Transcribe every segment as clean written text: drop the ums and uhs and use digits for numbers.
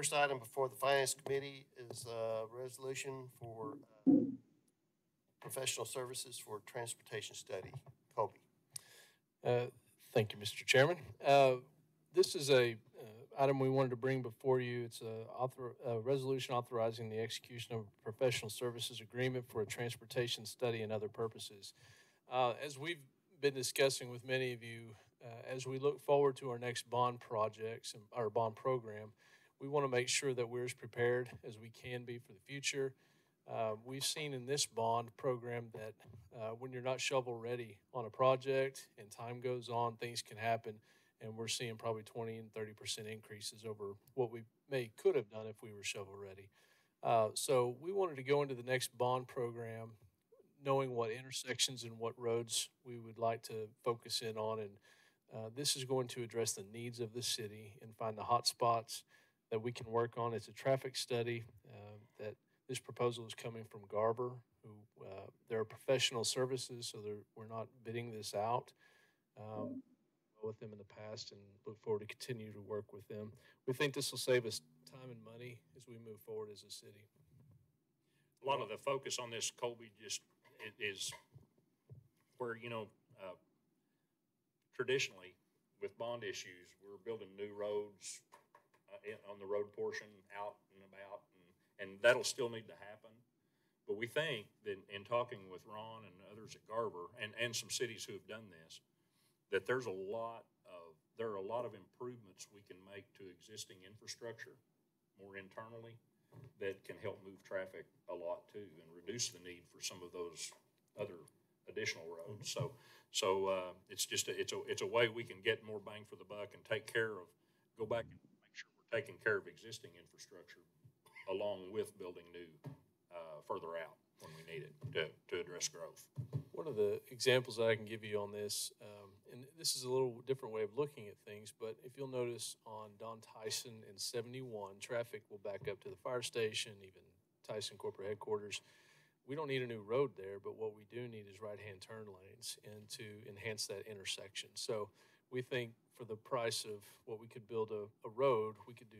first item before the Finance Committee is a resolution for professional services for transportation study. Colby. Thank you, Mr. Chairman. This is a item we wanted to bring before you. It's a resolution authorizing the execution of a professional services agreement for a transportation study and other purposes. As we've been discussing with many of you, as we look forward to our next bond projects and our bond program, we want to make sure that we're as prepared as we can be for the future. We've seen in this bond program that when you're not shovel ready on a project and time goes on, things can happen. And we're seeing probably 20 and 30% increases over what we could have done if we were shovel ready. So we wanted to go into the next bond program knowing what intersections and what roads we would like to focus in on. And this is going to address the needs of the city and find the hot spots that we can work on. It's a traffic study that this proposal is coming from Garber, who they're professional services, so we're not bidding this out. With them in the past and look forward to continue to work with them. We think this will save us time and money as we move forward as a city. A lot of the focus on this, Colby, is where, traditionally with bond issues, we're building new roads on the road portion out and about, and that'll still need to happen. But we think that in talking with Ron and others at Garber and some cities who have done this, that there are a lot of improvements we can make to existing infrastructure more internally that can help move traffic a lot too and reduce the need for some of those other additional roads. So it's just it's a way we can get more bang for the buck and go back and make sure we're taking care of existing infrastructure along with building new further out when we need it to address growth. One of the examples that I can give you on this, and this is a little different way of looking at things, but if you'll notice on Don Tyson and 71, traffic will back up to the fire station, even Tyson corporate headquarters. We don't need a new road there, but what we do need is right-hand turn lanes and to enhance that intersection. So we think for the price of what we could build a road, we could do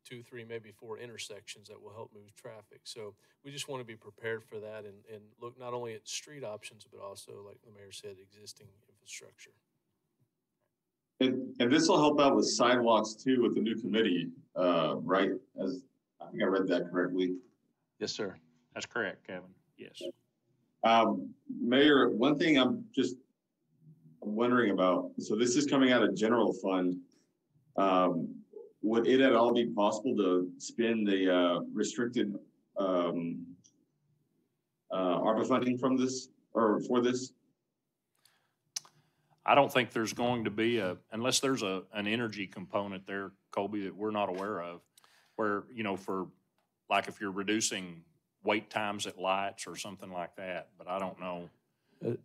2, 3, maybe 4 intersections that will help move traffic. So we just want to be prepared for that and look not only at street options, but also, like the mayor said, existing infrastructure. And this will help out with sidewalks too with the new committee, right? As I think I read that correctly. Yes, sir. That's correct, Kevin. Yes. Mayor, one thing I'm wondering about, so this is coming out of general fund. Would it at all be possible to spend the restricted ARPA funding from this or for this? I don't think there's going to be unless there's an energy component there, Colby, that we're not aware of, where, for like if you're reducing wait times at lights or something like that, but I don't know.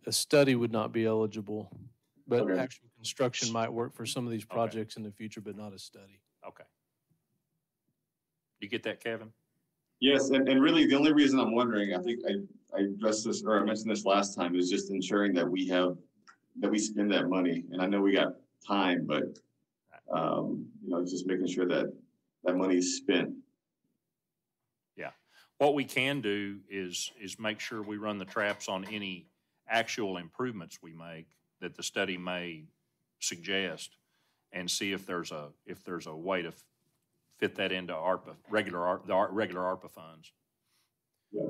A study would not be eligible, but okay. Actual construction might work for some of these projects in the future, but not a study. Okay. You get that, Kevin? Yes, and really the only reason I'm wondering, I think I addressed this or I mentioned this last time, is just ensuring that we spend that money. And I know we got time, but just making sure that that money is spent. Yeah. What we can do is make sure we run the traps on any actual improvements we make that the study may suggest, and see if there's a way to fit that into ARPA, regular ARPA funds. Yeah.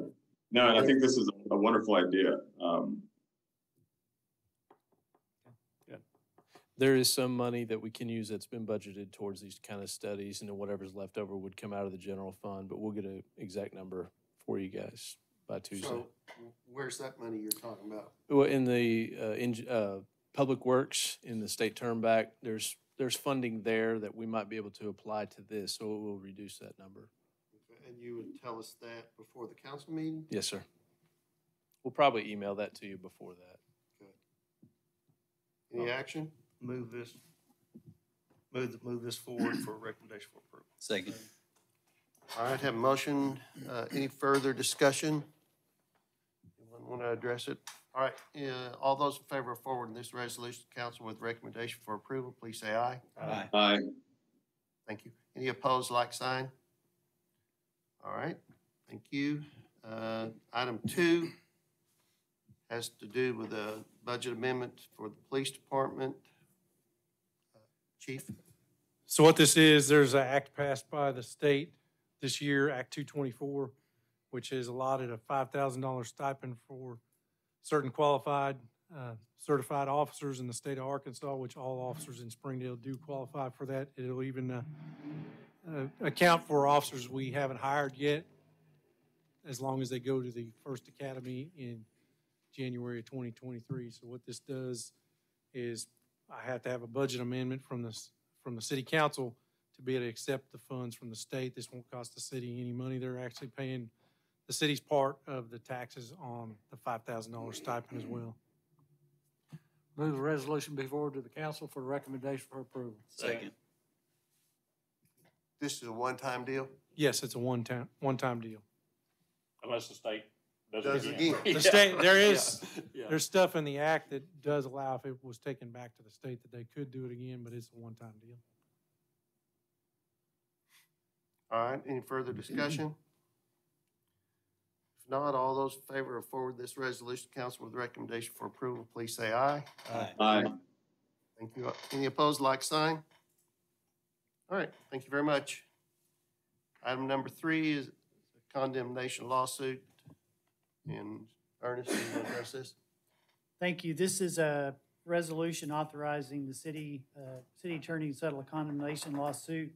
No, and I think this is a wonderful idea. There is some money that we can use that's been budgeted towards these kind of studies, and then whatever's left over would come out of the general fund, but we'll get an exact number for you guys by Tuesday. So where's that money you're talking about? Well, in the Public Works, in the state turn back, there's funding there that we might be able to apply to this, so it will reduce that number. And you would tell us that before the council meeting? Yes, sir. We'll probably email that to you before that. Good. Any action? Move this forward for a recommendation for approval. Second. All right, have a motion. Any further discussion? Anyone want to address it? All right, all those in favor of forwarding this resolution to council with recommendation for approval, please say aye. Aye. Thank you. Any opposed, like sign? All right, thank you. Item 2 has to do with a budget amendment for the police department. Chief? So what this is, there's an act passed by the state this year, Act 224, which has allotted a $5,000 stipend for certain qualified, certified officers in the state of Arkansas, which all officers in Springdale do qualify for that. It'll even account for officers we haven't hired yet, as long as they go to the first academy in January of 2023. So what this does is I have to have a budget amendment from the city council to be able to accept the funds from the state. This won't cost the city any money. They're actually paying the city's part of the taxes on the $5,000 stipend as well. Move the resolution be forwarded to the council for recommendation for approval. Second. This is a one-time deal? Yes, it's a one-time deal. Unless the state does Does it it again. again. The state, there's Yeah. stuff in the act that does allow, if it was taken back to the state, that they could do it again, but it's a one-time deal. All right, any further discussion? If not, all those in favor of forward this resolution to council with recommendation for approval, please say aye. Aye. Thank you. Any opposed, like sign? All right, thank you very much. Item number 3 is a condemnation lawsuit. And Ernest, you want to address this? Thank you. This is a resolution authorizing the city attorney to settle a condemnation lawsuit.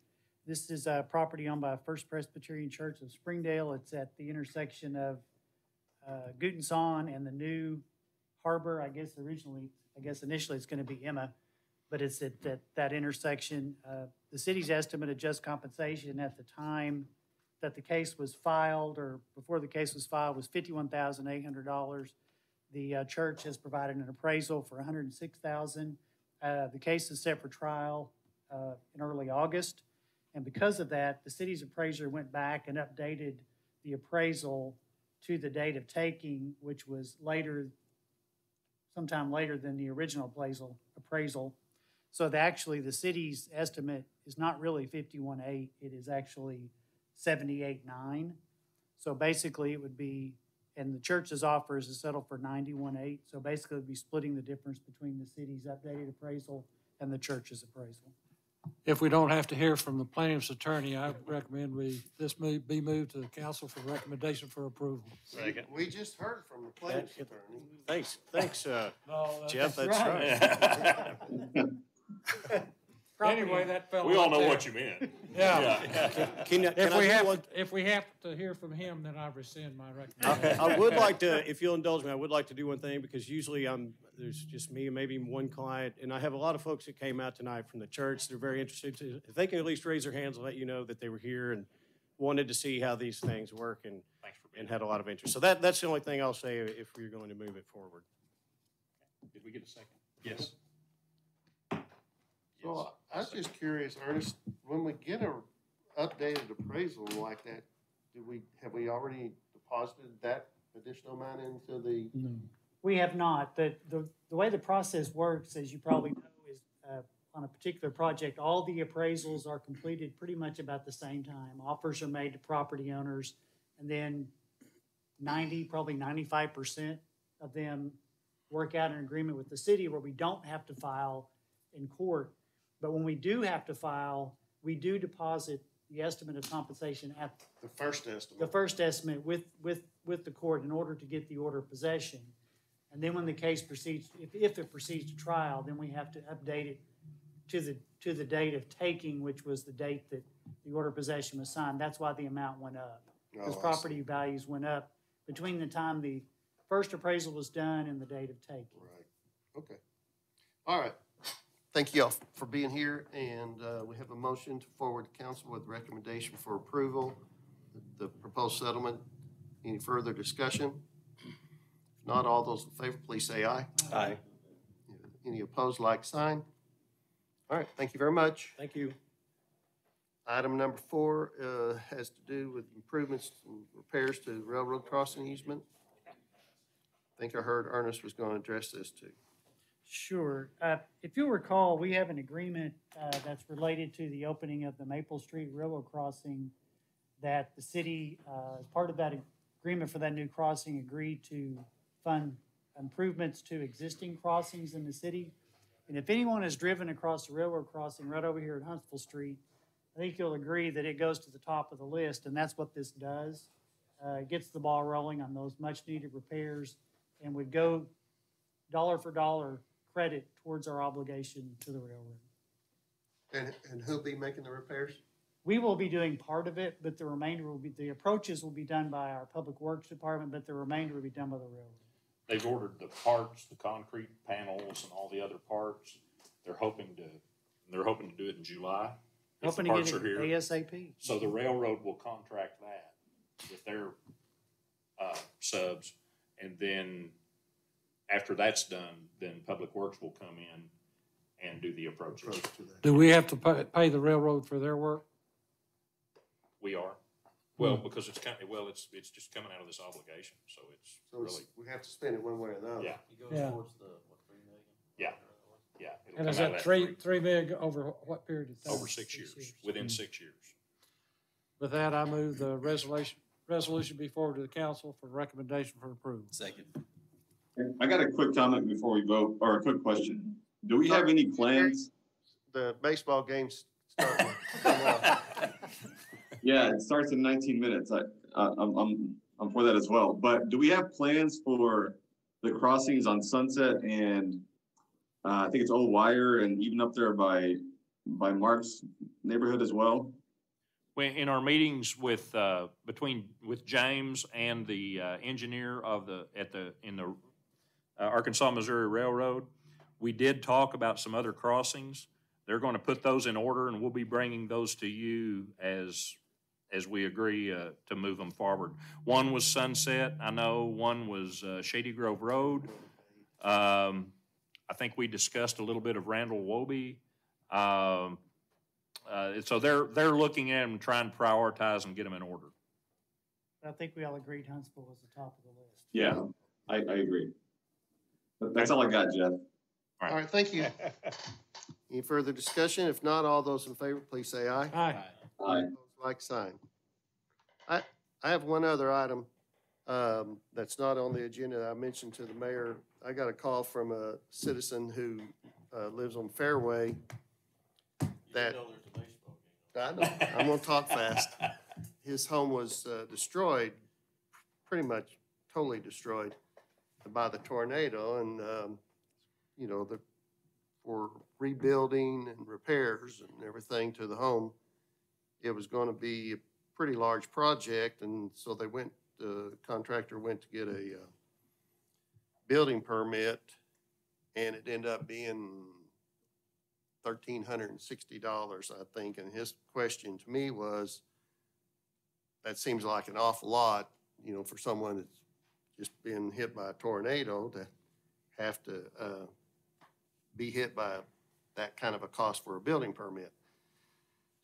This is a property owned by First Presbyterian Church of Springdale. It's at the intersection of Gutenson and the new harbor. Initially it's going to be Emma, but it's at that intersection. The city's estimate of just compensation at the time that the case was filed, or before the case was filed, was $51,800. The church has provided an appraisal for $106,000. The case is set for trial in early August. And because of that, the city's appraiser went back and updated the appraisal to the date of taking, which was sometime later than the original appraisal. So the city's estimate is not really 51.8, it is actually 78.9. So basically it would be, and the church's offer is to settle for 91.8. So basically it'd be splitting the difference between the city's updated appraisal and the church's appraisal. If we don't have to hear from the plaintiff's attorney, I recommend this be moved to the council for recommendation for approval. Second. We just heard from the plaintiff's attorney. Thanks, No, Jeff, that's right. Anyway, that fell. We all right know there. what you meant. Yeah. Can I do one? If we have to hear from him, then I rescind my recommendation. I would like to, if you'll indulge me, I would like to do one thing, because usually there's just me and maybe one client, and I have a lot of folks that came out tonight from the church. They're very interested. If they can at least raise their hands and let you know that they were here and wanted to see how these things work, and Thanks for being and had a lot of interest. So that's the only thing I'll say if we're going to move it forward. Did we get a second? Yes. So I was just curious, Ernest, when we get a updated appraisal like that, have we already deposited that additional amount into the? No. We have not. The way the process works, as you probably know, is on a particular project, all the appraisals are completed pretty much about the same time. Offers are made to property owners, and then probably 95% of them work out an agreement with the city where we don't have to file in court. But when we do have to file, we do deposit the estimate of compensation at The first estimate. the first estimate with the court in order to get the order of possession. And then when the case proceeds, if it proceeds to trial, then we have to update it to the date of taking, which was the date that the order of possession was signed. That's why the amount went up. Because Oh, I property values went up between the time the first appraisal was done and the date of taking. Right, okay. All right. Thank you all for being here, and we have a motion to forward to council with recommendation for approval, the proposed settlement. Any further discussion? If not, all those in favor, please say aye. Aye. Any opposed, like sign? All right, thank you very much. Thank you. Item number 4 has to do with improvements and repairs to the railroad crossing easement. I think I heard Ernest was going to address this too. Sure. If you'll recall, we have an agreement that's related to the opening of the Maple Street Railroad crossing that the city, as part of that agreement for that new crossing, agreed to fund improvements to existing crossings in the city. And if anyone has driven across the railroad crossing right over here at Huntsville Street, I think you'll agree that it goes to the top of the list, and that's what this does. It gets the ball rolling on those much-needed repairs and would go dollar for dollar credit towards our obligation to the railroad. And who'll be making the repairs? We will be doing part of it, but the remainder will be, the approaches will be done by our Public Works Department, but the remainder will be done by the railroad. They've ordered the parts, the concrete panels and all the other parts. They're hoping to do it in July. If the Hoping to parts get are it here. ASAP. So the railroad will contract that with their, subs. And then after that's done, then Public Works will come in and do the approaches. Approach to that. Do we have to pay the railroad for their work? We are. Well, because it's kind of, well, it's just coming out of this obligation, so it's So it's, really, we have to spend it one way or another. yeah, Yeah. yeah, yeah. It'll And is come out of that that three million over what period of time? Over 6 years, within 6 years. With that, I move the resolution be forwarded to the council for recommendation for approval. Second. I got a quick comment before we vote, or a quick question. Do we have any plans? The baseball game's starting. Come on. Yeah, it starts in 19 minutes. I'm for that as well. But do we have plans for the crossings on Sunset and I think it's Old Wire and even up there by Mark's neighborhood as well? When, in our meetings with, with James and the, engineer of in the Arkansas Missouri Railroad, we did talk about some other crossings. They're going to put those in order and we'll be bringing those to you as we agree, to move them forward. One was Sunset, I know, one was, Shady Grove Road. I think we discussed a little bit of Randall Wobie. So they're looking at them, trying to prioritize and get them in order. I think we all agreed Huntsville was the top of the list. Yeah, I agree. But that's all I got, Jeff. All right, thank you. Any further discussion? If not, all those in favor, please say aye. Aye. Aye. Like sign. I have one other item that's not on the agenda. I mentioned to the mayor, I got a call from a citizen who lives on Fairway that, I know, I'm gonna talk fast. His home was destroyed, pretty much totally destroyed by the tornado and, you know, for rebuilding and repairs and everything to the home, it was going to be a pretty large project, and so the contractor went to get a building permit, and it ended up being $1,360, I think, and his question to me was, that seems like an awful lot, you know, for someone that's just been hit by a tornado to have to be hit by that kind of a cost for a building permit.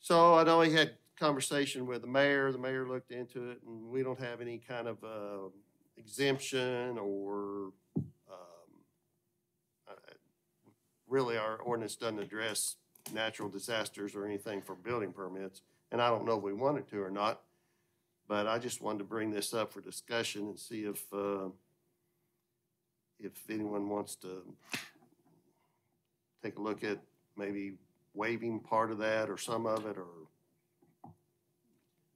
So I know he had conversation with the mayor looked into it, and we don't have any kind of exemption or really our ordinance doesn't address natural disasters or anything for building permits. And I don't know if we wanted to or not, but I just wanted to bring this up for discussion and see if anyone wants to take a look at maybe waiving part of that or some of it, or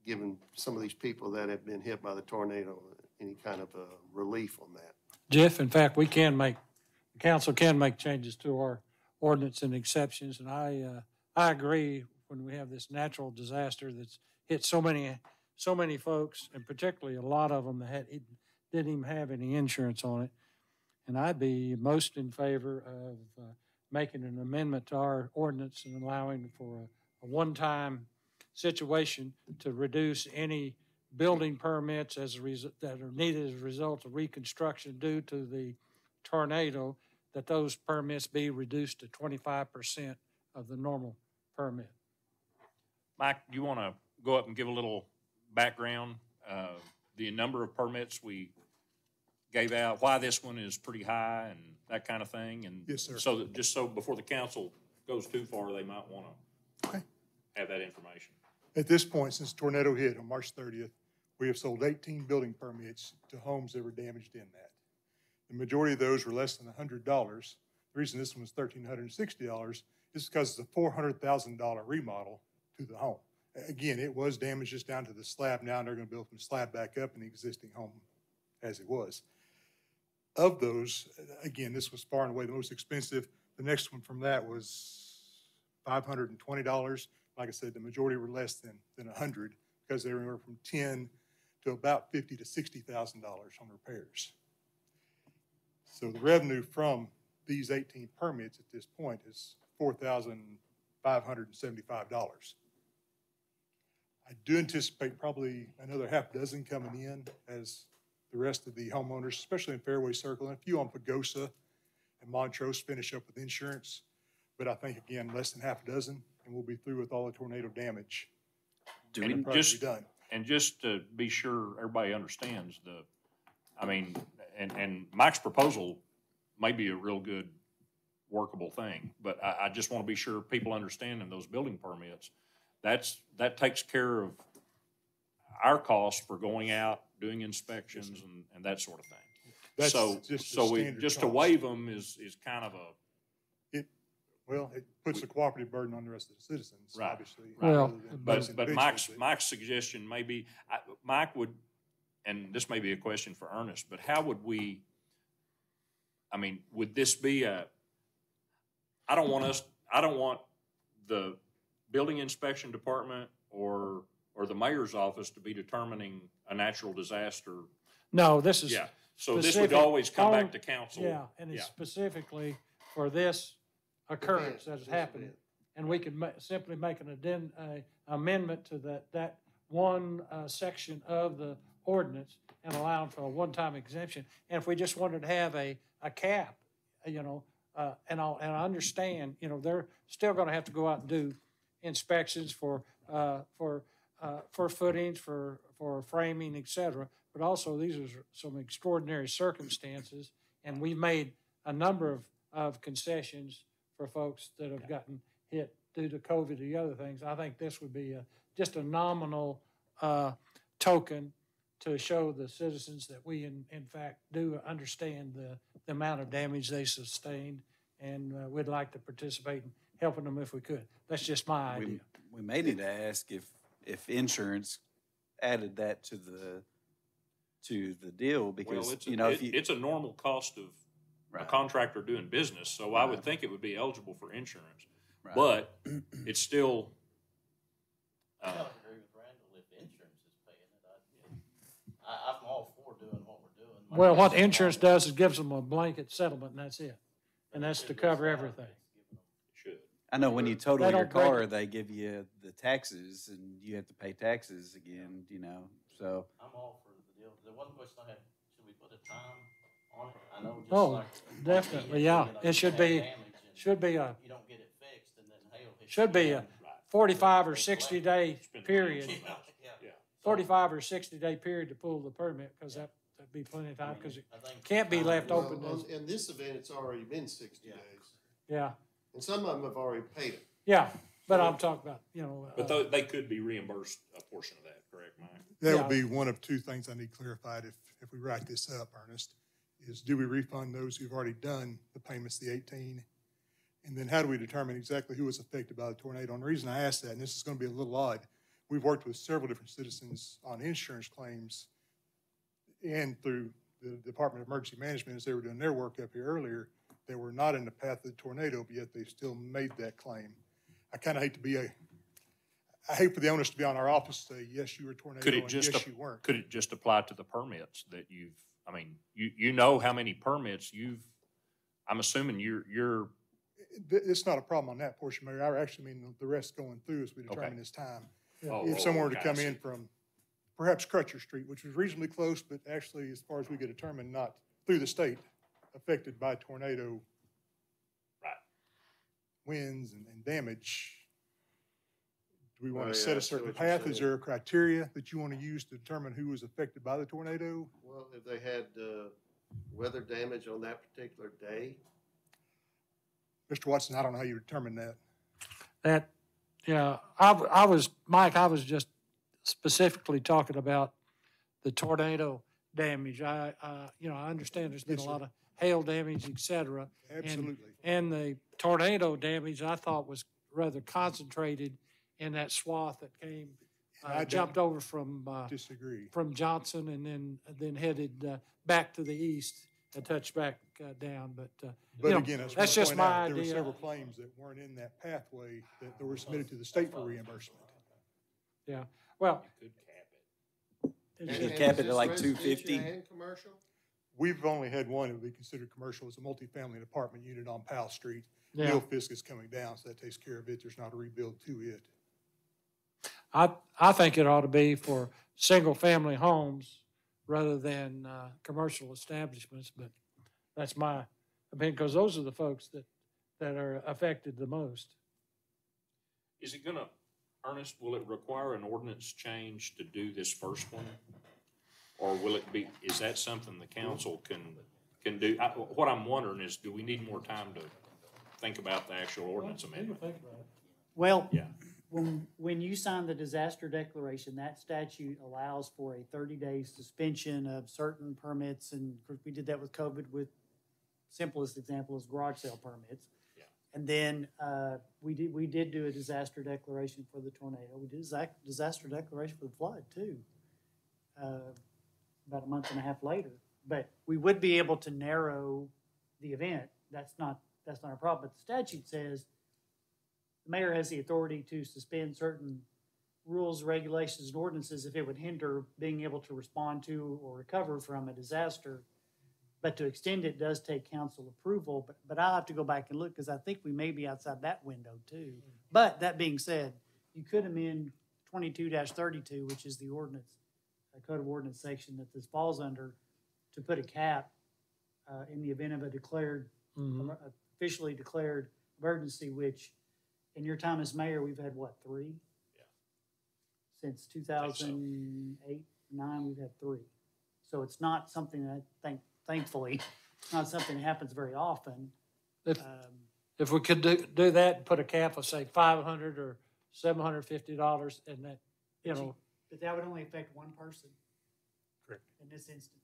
giving some of these people that have been hit by the tornado any kind of relief on that. Jeff, in fact, the council can make changes to our ordinance and exceptions, and I agree when we have this natural disaster that's hit so many folks, and particularly a lot of them that didn't even have any insurance on it. And I'd be most in favor of making an amendment to our ordinance and allowing for a one-time situation to reduce any building permits that are needed as a result of reconstruction due to the tornado, that those permits be reduced to 25% of the normal permit. Mike, do you want to go up and give a little background? The number of permits gave out, why this one is pretty high and that kind of thing? And Yes, sir. so that, just so before the council goes too far, they might want to Okay. have that information. At this point, since the tornado hit on March 30th, we have sold 18 building permits to homes that were damaged in that. The majority of those were less than $100. The reason this one was $1,360 is because it's a $400,000 remodel to the home. Again, it was damaged just down to the slab. Now they're going to build from the slab back up in the existing home as it was. Of those, again, this was far and away the most expensive. The next one from that was $520. Like I said, the majority were less than 100 because they were from 10 to about $50,000 to $60,000 on repairs. So the revenue from these 18 permits at this point is $4,575. I do anticipate probably another half dozen coming in as the rest of the homeowners, especially in Fairway Circle, and a few on Pagosa and Montrose finish up with insurance. But I think, again, less than half a dozen, and we'll be through with all the tornado damage. Do And we the project just, will be done. and just to be sure everybody understands I mean, and Mike's proposal may be a real good workable thing, but I just want to be sure people understand in those building permits, that takes care of our costs for going out, doing inspections and that sort of thing. That's So, just a so we, standard just to cost. waive them is kind of a, Well, it puts a cooperative burden on the rest of the citizens, Right. obviously. Well, rather than those but individuals. Mike's suggestion may be, Mike would, and this may be a question for Ernest, but how would we, I mean, would this be I don't want the building inspection department or the mayor's office to be determining a natural disaster. No, this is. Yeah, so this would specific always come back on- to council. Yeah, and it's Yeah. specifically for this occurrence that has This happened. event. And we could simply make an amendment to that one section of the ordinance and allow for a one-time exemption. And if we just wanted to have a cap, and I understand, they're still gonna have to go out and do inspections for footings, for framing, et cetera. But also, these are some extraordinary circumstances, and we've made a number of concessions for folks that have gotten hit due to COVID and the other things. I think this would be just a nominal token to show the citizens that we in fact do understand the amount of damage they sustained, and we'd like to participate in helping them if we could. That's just my idea. We may need to ask if insurance added that to the deal, Well, because, it's, if a normal cost of a Right. contractor doing business, so I would Right. think it would be eligible for insurance. Right. But it's still, I don't agree with Randall if insurance is paying it. I'm all for doing what we're doing. My Well, what question insurance is- does is gives them a blanket settlement, and that's it. And that's to cover everything. should. I know when you total They your don't break car, it. they give you the taxes, and you have to pay taxes again, so. I'm all for the deal. The one question I had, should we put a time on it? I know just Oh, like. definitely, yeah. you know, It you should have be- damage and Should be a You don't get it fixed and then hail hits. Should you be again. 45 or 60 day Spend the money. period. Yeah. 45 or 60 day period to pull the permit, because that'd be plenty of time, because it I think can't be time left is- open. Well, in this event, it's already been 60 Yeah. days, Yeah, and some of them have already paid it. yeah, but I'm talking about, But they could be reimbursed a portion of that, correct, Mike? That Yeah. would be one of two things I need clarified if we write this up, Ernest, is do we refund those who've already done the payments, the 18? And then how do we determine exactly who was affected by the tornado? And the reason I ask that, and this is going to be a little odd, we've worked with several different citizens on insurance claims and through the Department of Emergency Management as they were doing their work up here earlier. They were not in the path of the tornado, but yet they still made that claim. I kind of hate to be I hate for the onus to be on our office to say, yes, you were a tornado, Could it and just, yes, you weren't. could it just apply to the permits that you know how many permits I'm assuming you're, It's not a problem on that portion, Mayor. I actually mean the rest going through as we determine Okay. this time. oh, If someone were to okay, I come in see. from perhaps Crutcher Street, which was reasonably close, but actually, as far as we could determine, not through the state, affected by tornado Right. winds and damage, do we Oh, want yeah, to I set a see certain what you're path? Is saying. there a criteria that you want to use to determine who was affected by the tornado? Well, if they had weather damage on that particular day? Mr. Watson, I don't know how you determine that. That, I was, Mike, I was just specifically talking about the tornado damage. I understand there's been Yes, a sir. lot of hail damage, et cetera. Absolutely. And the tornado damage, I thought, was rather concentrated in that swath that came, I don't jumped over from Disagree. Johnson and then headed back to the east and touched back down. But But again, I that's just just want to point my out, there were idea. several claims that weren't in that pathway that were submitted to the state for reimbursement. Yeah. Well, You could cap it. And- You could and cap is it at this like residential 250. and commercial? We've only had one that would be considered commercial. It's a multifamily apartment unit on Powell Street. yeah. Bill Fisk is coming down, so that takes care of it. There's not a rebuild to it. I think it ought to be for single-family homes rather than commercial establishments, but that's my opinion, because those are the folks that are affected the most. Is it gonna, Ernest, will it require an ordinance change to do this first one? Or will it be, is that something the council can do? What I'm wondering is, do we need more time to think about the actual ordinance amendment? Well, Yeah. when you sign the disaster declaration, that statute allows for a 30-day suspension of certain permits, and of course, we did that with COVID with, simplest example is garage sale permits. Yeah. And then, we did do a disaster declaration for the tornado. We did a disaster declaration for the flood too, about a month and a half later. But we would be able to narrow the event. That's not a problem. But the statute says the mayor has the authority to suspend certain rules, regulations, and ordinances if it would hinder being able to respond to or recover from a disaster. But to extend it does take council approval, but I'll have to go back and look, because I think we may be outside that window too. But that being said, you could amend 22-32, which is the ordinance, Code of Ordinance section that this falls under, to put a cap in the event of a declared, officially declared emergency, which in your time as mayor, we've had what, 3? Yeah. Since 2008, 9, we've had 3. So it's not something that thankfully, it's not something that happens very often. If we could do that and put a cap of, say, $500 or $750, and that, But that would only affect one person. Correct. In this instance.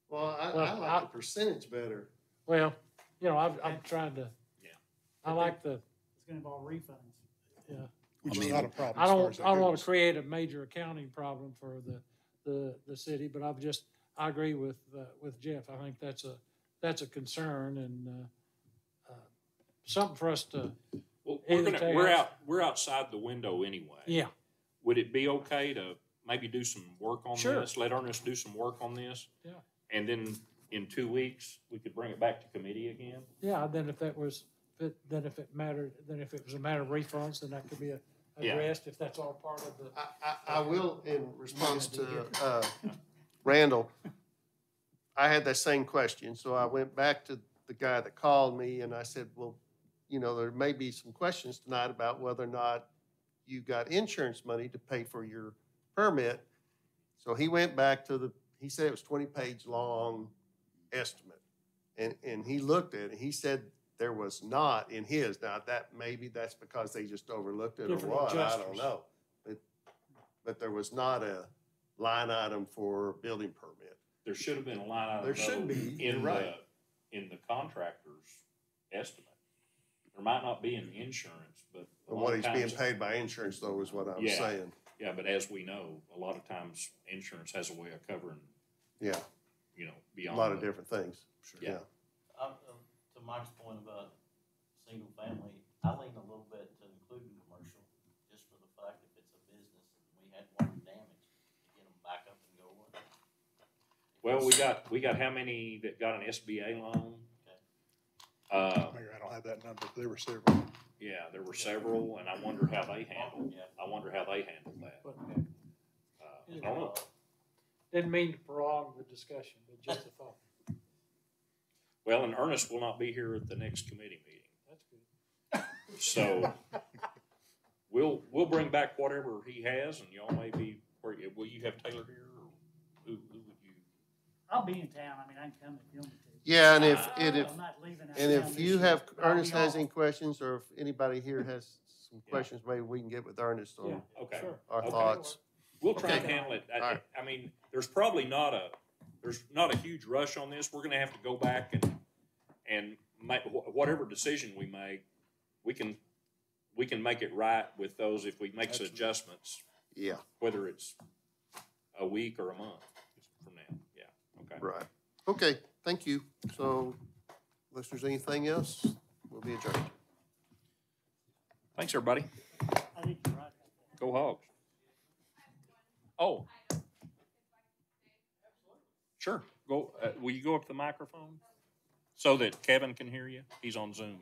Well, I Well, like the percentage better. well, I'm trying to, Yeah. I like the, It's gonna involve refunds. yeah. Which I is mean, not a problem. I as far don't, as I that don't want goes. to create a major accounting problem for the city, but I agree with Jeff. I think that's a concern and, something for us to, Well, Either we're outside the window anyway. yeah. Would it be okay to maybe do some work on Sure. this? Let Ernest do some work on this? Yeah. And then in 2 weeks, we could bring it back to committee again? Yeah, then if it was a matter of refunds, then that could be Yeah. addressed, if that's all part of the. I will, in response to Randall, I had that same question, so I went back to the guy that called me and I said, well, there may be some questions tonight about whether or not you got insurance money to pay for your permit. So he went back he said it was 20-page long estimate. And he looked at it, he said there was not in his. Now, maybe that's because they just overlooked it or Different what, I don't adjusters. know. But there was not a line item for building permit. There should have been a line item. There should though, be, you're right. In the contractor's estimate. There might not be in the insurance, but a And lot what of he's being times- paid by insurance though is what I was Yeah. saying. Yeah, but as we know, a lot of times insurance has a way of covering, Yeah, a beyond. lot of the- different things. Yeah. To Mike's point about single family, I lean a little bit to including commercial, just for the fact if it's a business and we had water damage, to get them back up and going. Well, we got how many that got an SBA loan? Mayor, I don't have that number, but there were several. Yeah, there were several, and I wonder how they handled Yeah. that. But, I don't know. Didn't mean to prolong the discussion, but just a thought. Well, and Ernest will not be here at the next committee meeting, That's good. so we'll bring back whatever he has, and y'all may be, will you have Taylor here, or who would you? I'll be in town. I mean, I can come if you want me to. Yeah, and if, I'm not leaving out and of if town you this have, year, but I'll be Ernest has off. any questions, or if anybody here has some questions, maybe we can get with Ernest on Okay. our Okay. thoughts. We'll try and Okay. handle it. All right. I mean, there's probably not a huge rush on this. We're gonna have to go back and make, whatever decision we make, we can make it right with those if we make some adjustments, Yeah, whether it's a week or a month from now. Yeah, okay. right. Okay, thank you. So unless there's anything else, we'll be adjourned. Thanks, everybody. I think you're right. Go Hogs. Oh. Sure. Go, will you go up to the microphone so that Kevin can hear you? He's on Zoom.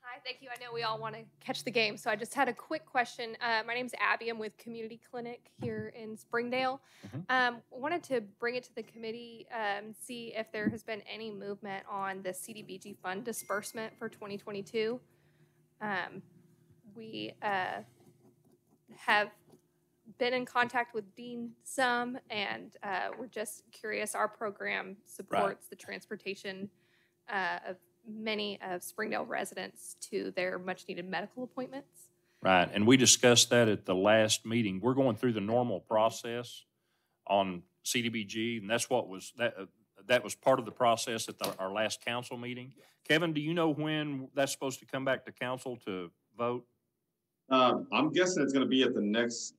Hi, thank you. I know we all want to catch the game, so I just had a quick question. My name's Abby. I'm with Community Clinic here in Springdale. Wanted to bring it to the committee, see if there has been any movement on the CDBG fund disbursement for 2022. We have been in contact with Dean some, and we're just curious. Our program supports the transportation of many of Springdale residents to their much-needed medical appointments. Right, and we discussed that at the last meeting. We're going through the normal process on CDBG, and that's what was, that was part of the process at our last council meeting. Kevin, do you know when that's supposed to come back to council to vote? I'm guessing it's gonna be at the next,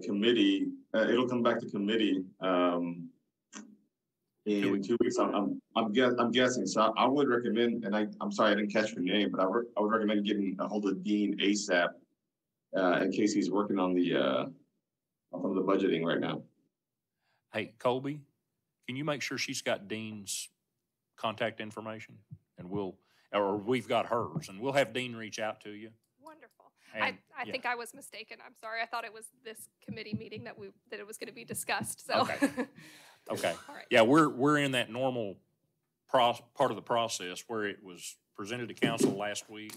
committee. It'll come back to committee, in 2 weeks. I'm guessing. So I would recommend, and I'm sorry, I didn't catch your name, but I would recommend getting a hold of Dean ASAP, in case he's working on the budgeting right now. Hey, Colby, can you make sure she's got Dean's contact information? And we've got hers, and we'll have Dean reach out to you. Wonderful. And, I think I was mistaken. I'm sorry. I thought it was this committee meeting that it was going to be discussed. So. Okay. Okay. All right. Yeah, we're in that normal part of the process where it was presented to council last week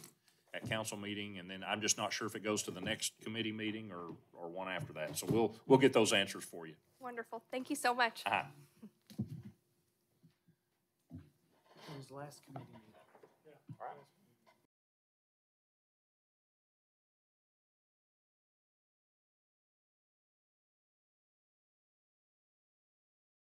at council meeting, and then I'm just not sure if it goes to the next committee meeting or one after that. So we'll get those answers for you. Wonderful. Thank you so much. It was last committee meeting. All right.